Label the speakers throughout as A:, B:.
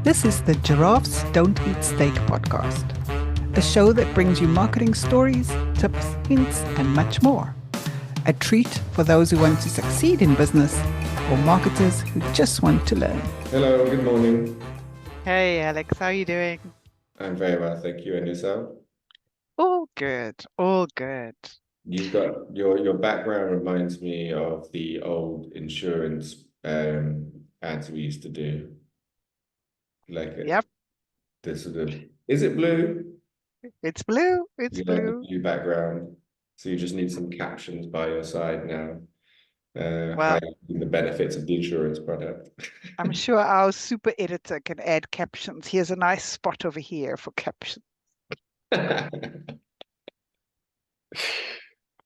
A: This is the Giraffes Don't Eat Steak podcast, a show that brings you marketing stories, tips, hints, and much more. A treat for those who want to succeed in business or marketers who just want to learn.
B: Hello, good morning.
A: Hey Alex, how are you doing?
B: I'm very well, thank you. And yourself?
A: All good, all good.
B: You've got your background reminds me of the old insurance ads we used to do. Like
A: Yep,
B: the sort of, is it blue?
A: it's blue, it's
B: You like the
A: blue.
B: blue background. So you just need some captions by your side now,
A: Well,
B: highlighting the benefits of the insurance product.
A: I'm sure our super editor can add captions. Here's a nice spot over here for captions.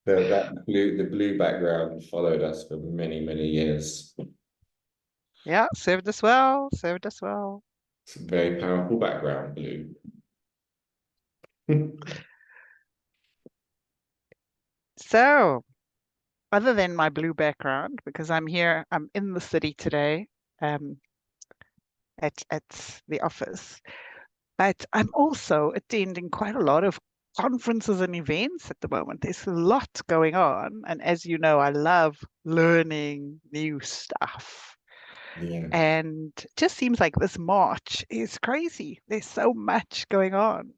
B: The blue background followed us for many, many years.
A: Yeah, served us well, served us well.
B: It's a very powerful background, blue.
A: So, other than my blue background, because I'm in the city today, um, at the office, but I'm also attending quite a lot of conferences and events at the moment. There's a lot going on, and as you know, I love learning new stuff.
B: Yeah.
A: And it just seems like this March is crazy. There's so much going on.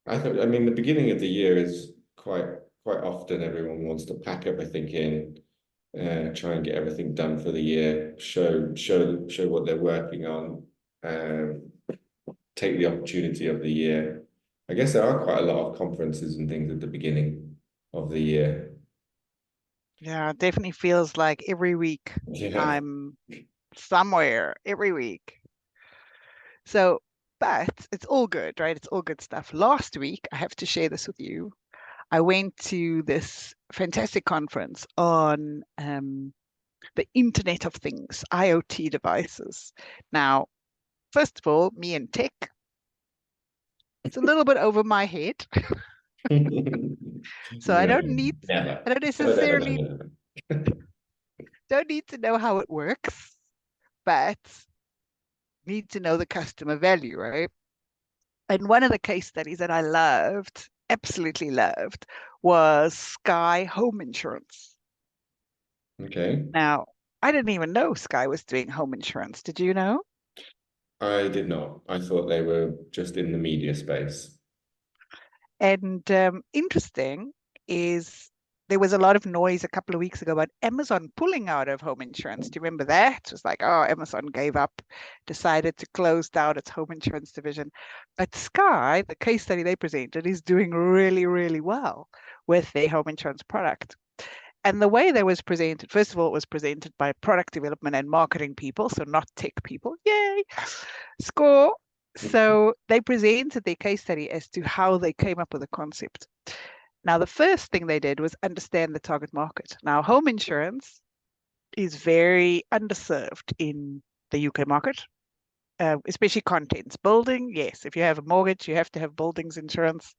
B: I mean, the beginning of the year is quite often everyone wants to pack everything in, try and get everything done for the year, show what they're working on, um, take the opportunity of the year. I guess there are quite a lot of conferences and things at the beginning of the year.
A: Yeah, it definitely feels like every week
B: Yeah.
A: I'm somewhere every week. So, but it's all good, right? It's all good stuff. Last week, I have to share this with you. I went to this fantastic conference on the Internet of Things, IoT devices. Now, first of all, me and tech, it's a little bit over my head. So I
B: No,
A: don't need,
B: never.
A: I don't
B: Never, never,
A: necessarily
B: never, never.
A: don't need to know how it works, but need to know the customer value, right? And one of the case studies that I loved, absolutely loved, was Skye Home Insurance.
B: Okay.
A: Now, I didn't even know Skye was doing home insurance. Did you know?
B: I did not. I thought they were just in the media space.
A: And interesting is there was a lot of noise a couple of weeks ago about Amazon pulling out of home insurance. Do you remember that? It was like, oh, Amazon gave up, decided to close down its home insurance division. But Skye, the case study they presented, is doing really, really well with their home insurance product. And the way that was presented, first of all, it was presented by product development and marketing people, so not tech people. Yay! Score. So they presented their case study as to how they came up with the concept. Now, the first thing they did was understand the target market. Now, home insurance is very underserved in the UK market, especially contents. Building, yes, if you have a mortgage, you have to have buildings insurance.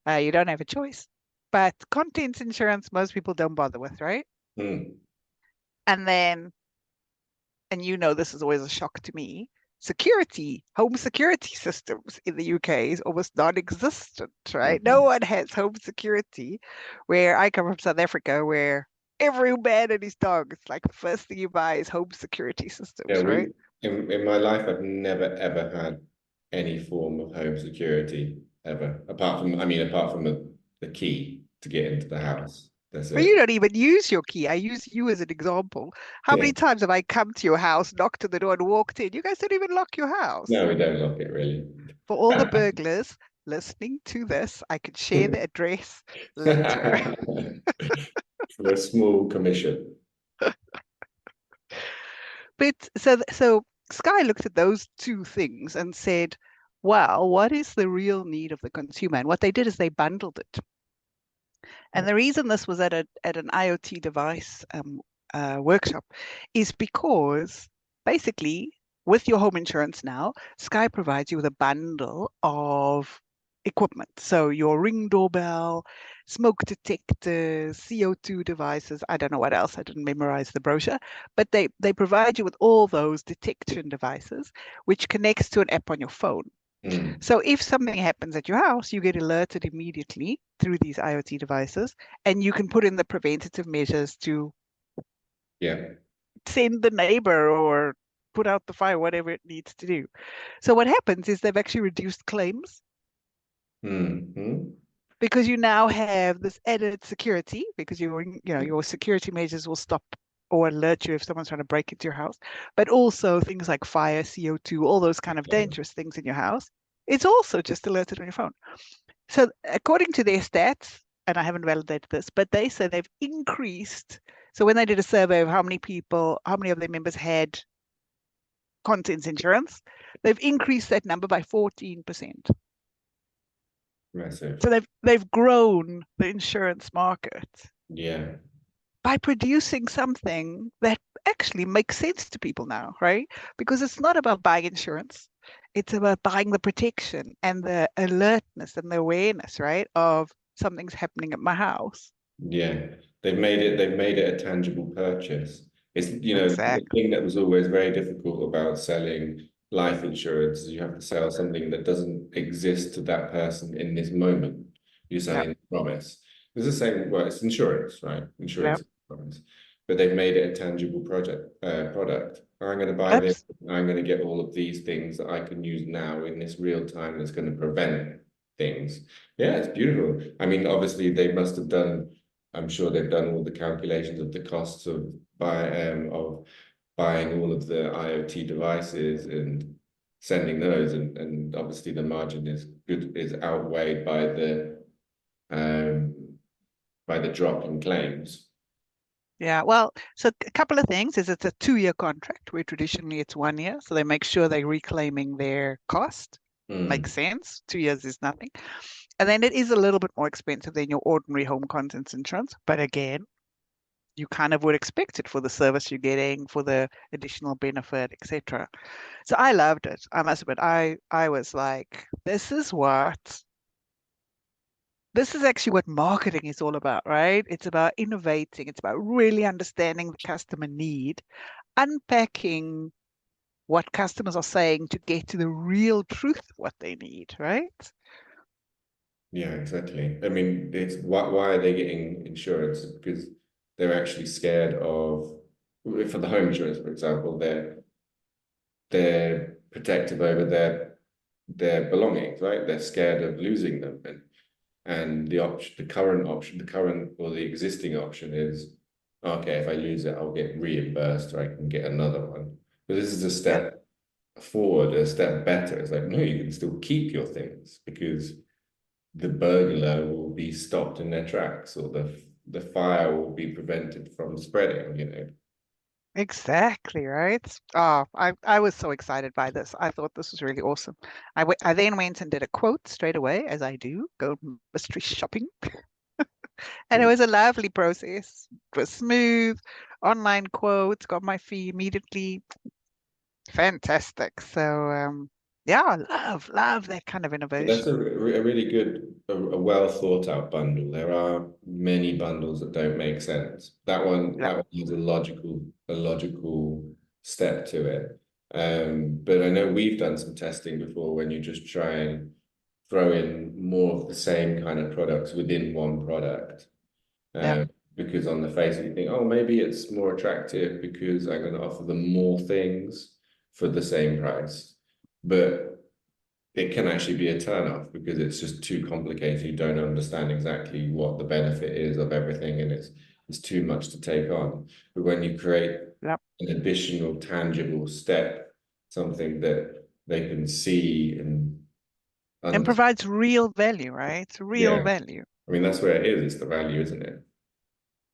A: You don't have a choice. But contents insurance, most people don't bother with, right?
B: Hmm.
A: And then, and you know, this is always a shock to me, security, home security systems in the UK is almost non-existent, right? No
B: Mhm.
A: one has home security. Where I come from South Africa, where every man and his dog, it's like the first thing you buy is home security
B: Yeah,
A: systems, right?
B: in my life, I've never ever had any form of home security ever, apart from the key to get into the house. That's
A: But you
B: it.
A: don't even use your key. I use you as an example. How
B: Yeah.
A: many times have I come to your house, knocked on the door, and walked in? You guys don't even lock your house.
B: No, we don't lock it really.
A: For all the burglars listening to this, I could share the address later.
B: For a small commission.
A: But so Skye looked at those two things and said, well, what is the real need of the consumer? And what they did is they bundled it. And the reason this was at an IoT device workshop is because basically with your home insurance now, Skye provides you with a bundle of equipment. So your Ring doorbell, smoke detectors, CO2 devices. I don't know what else. I didn't memorize the brochure, but they provide you with all those detection devices, which connects to an app on your phone.
B: Mm.
A: So if something happens at your house, you get alerted immediately through these IoT devices, and you can put in the preventative measures to
B: Yeah.
A: send the neighbor or put out the fire, whatever it needs to do. So what happens is they've actually reduced claims
B: Mm-hmm.
A: because you now have this added security because your security measures will stop or alert you if someone's trying to break into your house, but also things like fire, CO2, all those kind of dangerous things in your house. It's also just alerted on your phone. So according to their stats, and I haven't validated this, but they say they've increased. So when they did a survey of how many people, how many of their members had contents insurance, they've increased that number by 14%.
B: Massive.
A: So they've grown the insurance market
B: Yeah.
A: by producing something that actually makes sense to people now, right? Because it's not about buying insurance. It's about buying the protection and the alertness and the awareness, right, of something's happening at my house.
B: Yeah, they've made it a tangible purchase. It's, the
A: Exactly.
B: thing that was always very difficult about selling life insurance is you have to sell something that doesn't exist to that person in this moment. You're
A: Yep.
B: selling a promise. It's the same, well, it's insurance, right? Insurance
A: Yep.
B: is a promise. But they've made it a tangible product. I'm going to buy this.
A: Abs-
B: I'm going to get all of these things that I can use now in this real time that's going to prevent things. Yeah, it's beautiful. I mean, obviously they must have done, I'm sure they've done all the calculations of the costs of buying all of the IoT devices and sending those, and obviously the margin is outweighed um by the drop in claims.
A: Yeah, well, so a couple of things is it's a 2-year contract where traditionally it's 1 year. So they make sure they're reclaiming their cost. Makes
B: Mm.
A: sense. 2 years is nothing. And then it is a little bit more expensive than your ordinary home contents insurance. But again, you kind of would expect it for the service you're getting, for the additional benefit, etc. So I loved it. I must admit, I was like, this is actually what marketing is all about, right? It's about innovating. It's about really understanding the customer need, unpacking what customers are saying to get to the real truth of what they need, right?
B: Yeah, exactly. I mean, it's why are they getting insurance? Because they're actually scared of, for the home insurance, for example, they're protective over their belongings, right? They're scared of losing them, and the current or the existing option is, okay, if I lose it, I'll get reimbursed, or I can get another one. But this is a
A: Yeah,
B: step forward, a step better. It's like, no, you can still keep your things because the burglar will be stopped in their tracks, or the fire will be prevented from spreading.
A: exactly, right? Oh, I was so excited by this. I thought this was really awesome. I then went and did a quote straight away, as I do, go mystery shopping. And it was a lovely process. It was smooth, online quotes, got my fee immediately. Fantastic. So yeah, love that kind of
B: That's
A: innovation.
B: a really good, a well thought out bundle. There are many bundles that don't make sense.
A: Yeah,
B: That one has a logical step to it. But I know we've done some testing before when you just try and throw in more of the same kind of products within one product.
A: yeah.
B: Because on the face of it, you think, oh, maybe it's more attractive because I'm going to offer them more things for the same price. But it can actually be a turnoff because it's just too complicated. You don't understand exactly what the benefit is of everything, and it's too much to take on. But when you create
A: Yeah.
B: an additional tangible step, something that they can see and
A: And
B: understand,
A: provides real value, right? It's real
B: yeah,
A: value.
B: I mean that's where it is. It's the value, isn't it?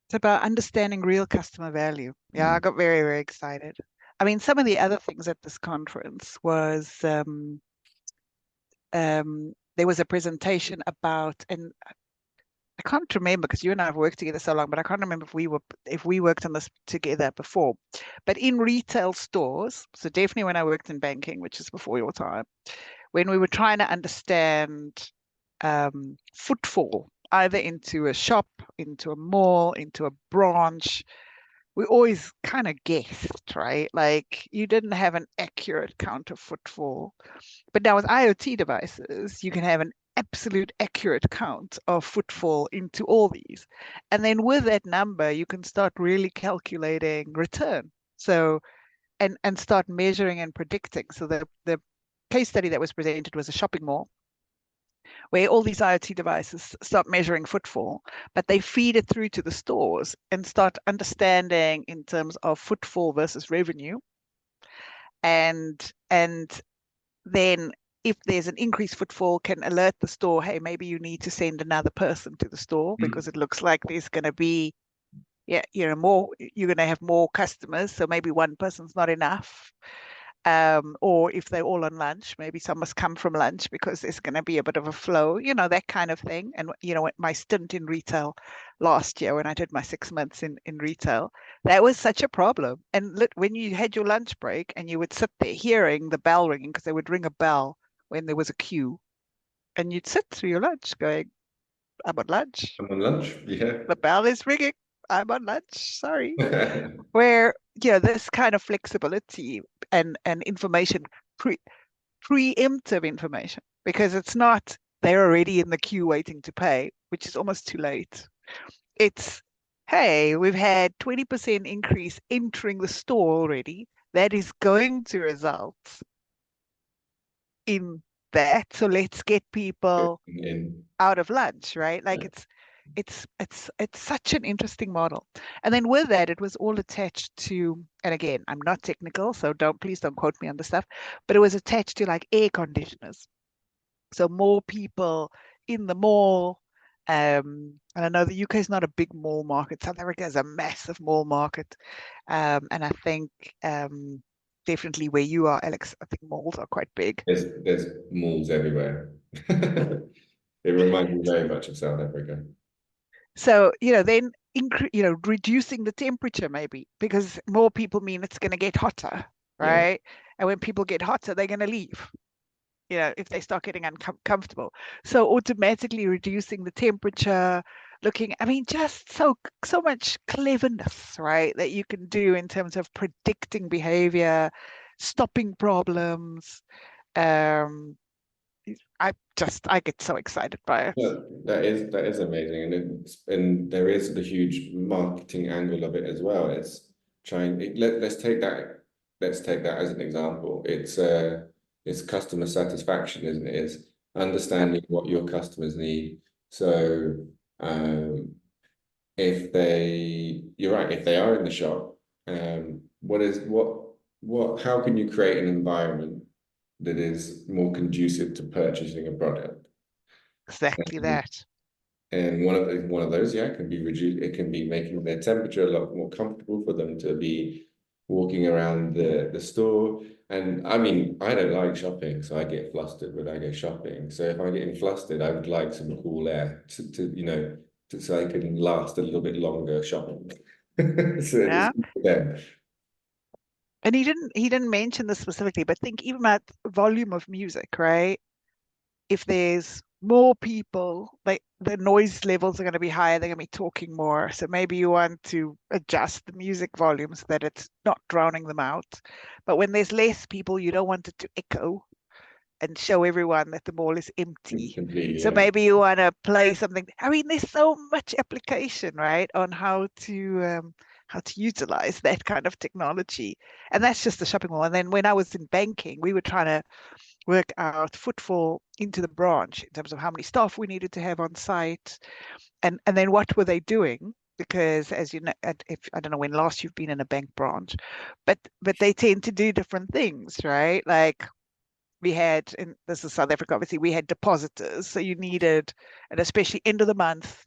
A: It's about understanding real customer value. Yeah, I
B: Mm.
A: got very, very excited. I mean, some of the other things at this conference was there was a presentation about, and I can't remember because you and I have worked together so long, but I can't remember if we worked on this together before. But in retail stores, so definitely when I worked in banking, which is before your time, when we were trying to understand. footfall, either into a shop, into a mall, into a branch. We always kind of guessed, right? Like you didn't have an accurate count of footfall. But now with IoT devices, you can have an absolute accurate count of footfall into all these. And then with that number, you can start really calculating return. So and start measuring and predicting. So the case study that was presented was a shopping mall where all these IoT devices start measuring footfall, but they feed it through to the stores and start understanding in terms of footfall versus revenue. And then if there's an increased footfall, can alert the store, hey, maybe you need to send another person to the store because it looks like there's going to be, yeah, more, you're going to have more customers. So maybe one person's not enough. Or if they're all on lunch, maybe some must come from lunch because there's going to be a bit of a flow, that kind of thing. And, my stint in retail last year, when I did my 6 months in retail, that was such a problem. And when you had your lunch break and you would sit there hearing the bell ringing, because they would ring a bell when there was a queue, and you'd sit through your lunch going, I'm on lunch.
B: I'm on lunch. Yeah.
A: The bell is ringing. I'm on lunch. Sorry. Where, this kind of flexibility and information, preemptive information, because it's not they're already in the queue waiting to pay, which is almost too late. It's, hey, we've had 20% increase entering the store already. That is going to result in that. So let's get people out of lunch, right? Like it's such an interesting model. And then with that, it was all attached to, and again, I'm not technical, so please don't quote me on the stuff, but it was attached to like air conditioners. So more people in the mall. And I know the UK is not a big mall market. South Africa is a massive mall market. And I think definitely where you are, Alex, I think malls are quite big.
B: There's malls everywhere. It reminds me very much of South Africa.
A: So, then reducing the temperature maybe because more people mean it's going to get hotter, right? Yeah. And when people get hotter, they're going to leave, if they start getting uncomfortable. So automatically reducing the temperature, just so much cleverness, right? That you can do in terms of predicting behavior, stopping problems. I get so excited by it.
B: Yeah, that is amazing, and there is the huge marketing angle of it as well. It's let's take that as an example. It's customer satisfaction, isn't it? It's understanding what your customers need. So you're right, if they are in the shop, how can you create an environment that is more conducive to purchasing a product?
A: Exactly that.
B: And one of those, yeah, can be reduced. It can be making their temperature a lot more comfortable for them to be walking around the store. And I mean, I don't like shopping, so I get flustered when I go shopping. So if I'm getting flustered, I would like some cool air so I can last a little bit longer shopping. So
A: Yeah.
B: it's for them.
A: And he didn't mention this specifically, but think even about volume of music, right? If there's more people, like the noise levels are going to be higher, they're going to be talking more. So maybe you want to adjust the music volume so that it's not drowning them out. But when there's less people, you don't want it to echo and show everyone that the mall is empty.
B: Completely,
A: so
B: yeah.
A: maybe you want to play something. There's so much application, right, on how to utilize that kind of technology. And that's just the shopping mall. And then when I was in banking, we were trying to work out footfall into the branch in terms of how many staff we needed to have on site, and then what were they doing? Because as you know, if I don't know when last you've been in a bank branch, but they tend to do different things, right? Like we had, and this is South Africa, obviously, we had depositors. So you needed, and especially end of the month,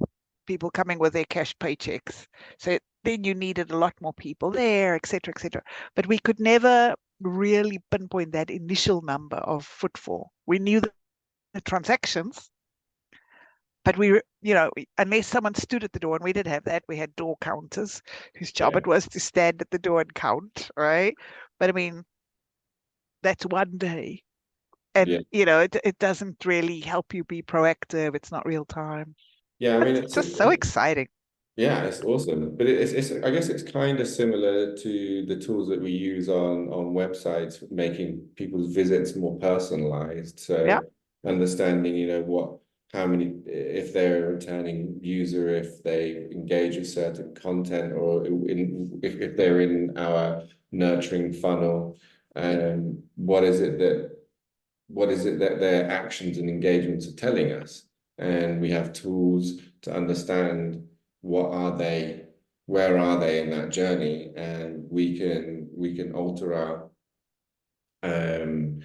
A: people coming with their cash paychecks. So then you needed a lot more people there, et cetera, et cetera. But we could never really pinpoint that initial number of footfall. We knew the transactions, but unless someone stood at the door, and we did have that, we had door counters whose job it was to stand at the door and count, right? But that's one day.
B: Yeah.
A: And it doesn't really help you be proactive. It's not real time.
B: Yeah, I
A: But
B: mean,
A: it's just so exciting.
B: yeah, it's awesome. But it's I guess it's kind of similar to the tools that we use on websites, making people's visits more personalized.
A: Yeah,
B: So understanding, how many, if they're a returning user, if they engage with certain content, or if they're in our nurturing funnel, what is it that their actions and engagements are telling us? And we have tools to understand what are they, where are they in that journey, and we can alter um,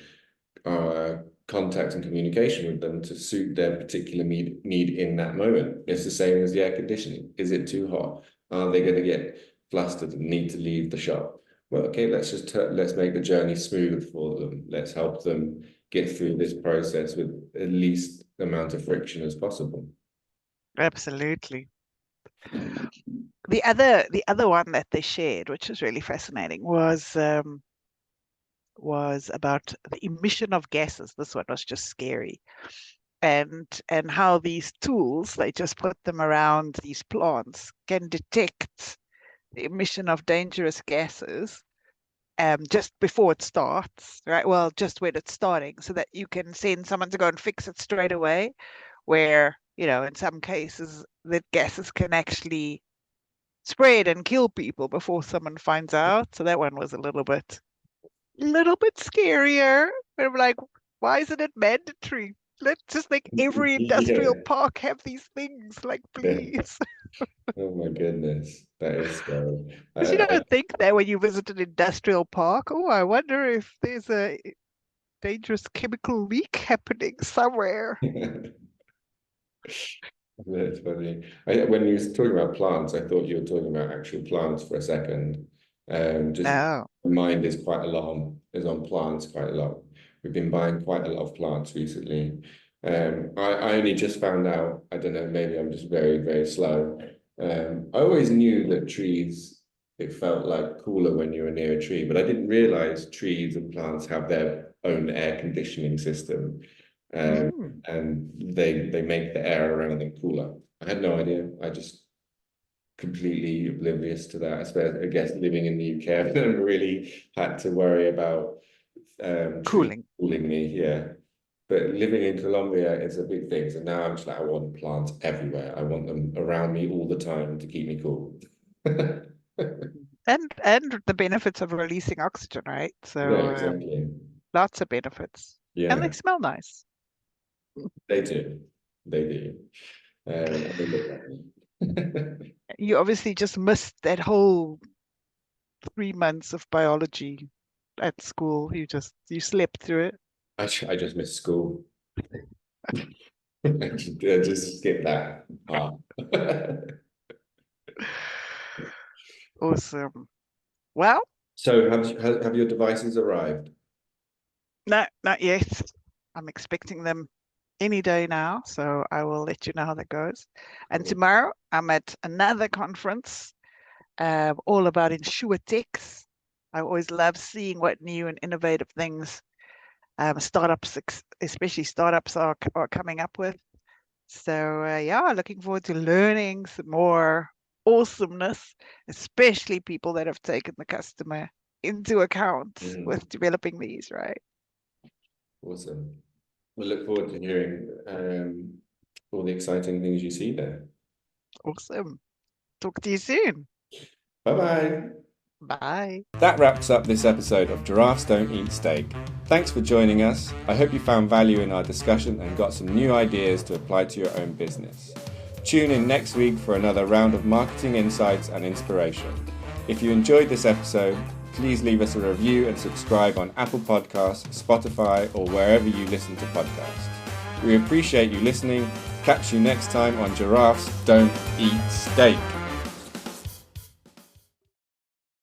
B: our contact and communication with them to suit their particular need in that moment. It's the same as the air conditioning. Is it too hot? Are they going to get flustered and need to leave the shop? Well, okay, let's make the journey smooth for them. Let's help them get through this process with at least the amount of friction as possible.
A: absolutely. The other one that they shared, which was really fascinating, was about the emission of gases. This one was just scary. And how these tools, they just put them around these plants, can detect the emission of dangerous gases just before it starts, right? Well, just when it's starting, so that you can send someone to go and fix it straight away, where, in some cases, the gases can actually spread and kill people before someone finds out. So that one was a little bit scarier. But I'm like, why isn't it mandatory? Let's just make every industrial
B: Yeah.
A: park have these things, like, please.
B: Oh my goodness, that is scary.
A: Because you don't think that when you visit an industrial park, oh, I wonder if there's a dangerous chemical leak happening somewhere.
B: That's funny. When you were talking about plants, I thought you were talking about actual plants for a second. Just
A: Oh,
B: my mind is on plants quite a lot. We've been buying quite a lot of plants recently. I only just found out, I don't know, maybe I'm just very, very slow. I always knew that trees, it felt like cooler when you were near a tree, but I didn't realize trees and plants have their own air conditioning system. Um,
A: mm,
B: and they make the air around them cooler. I had no idea. I just completely oblivious to that. I guess living in the UK, I've never really had to worry about trees
A: cooling.
B: cooling me. Yeah, but living in Colombia is a big thing. So now I'm just like, I want plants everywhere. I want them around me all the time to keep me cool.
A: And the benefits of releasing oxygen, right?
B: Yeah,
A: So
B: exactly.
A: lots of benefits. And they
B: Yeah,
A: smell nice.
B: they do. They do. And they look lovely.
A: You obviously just missed that whole 3 months of biology at school. You slept through it.
B: I just miss school. Just skip that part.
A: Awesome. Well,
B: So have your devices arrived?
A: no, not yet. I'm expecting them any day now, so I will let you know how that goes. And
B: Cool.
A: tomorrow I'm at another conference, all about insurtechs. I always love seeing what new and innovative things startups, especially startups, are coming up with. So yeah, looking forward to learning some more awesomeness, especially people that have taken the customer into account with
B: Mm,
A: developing these, right?
B: awesome. We look forward to hearing all the exciting things you see there.
A: Awesome. Talk to you soon.
B: Bye bye.
A: Bye.
B: That wraps up this episode of Giraffes Don't Eat Steak. Thanks for joining us. I hope you found value in our discussion and got some new ideas to apply to your own business. Tune in next week for another round of marketing insights and inspiration. If you enjoyed this episode, please leave us a review and subscribe on Apple Podcasts, Spotify, or wherever you listen to podcasts. We appreciate you listening. Catch you next time on Giraffes Don't Eat Steak.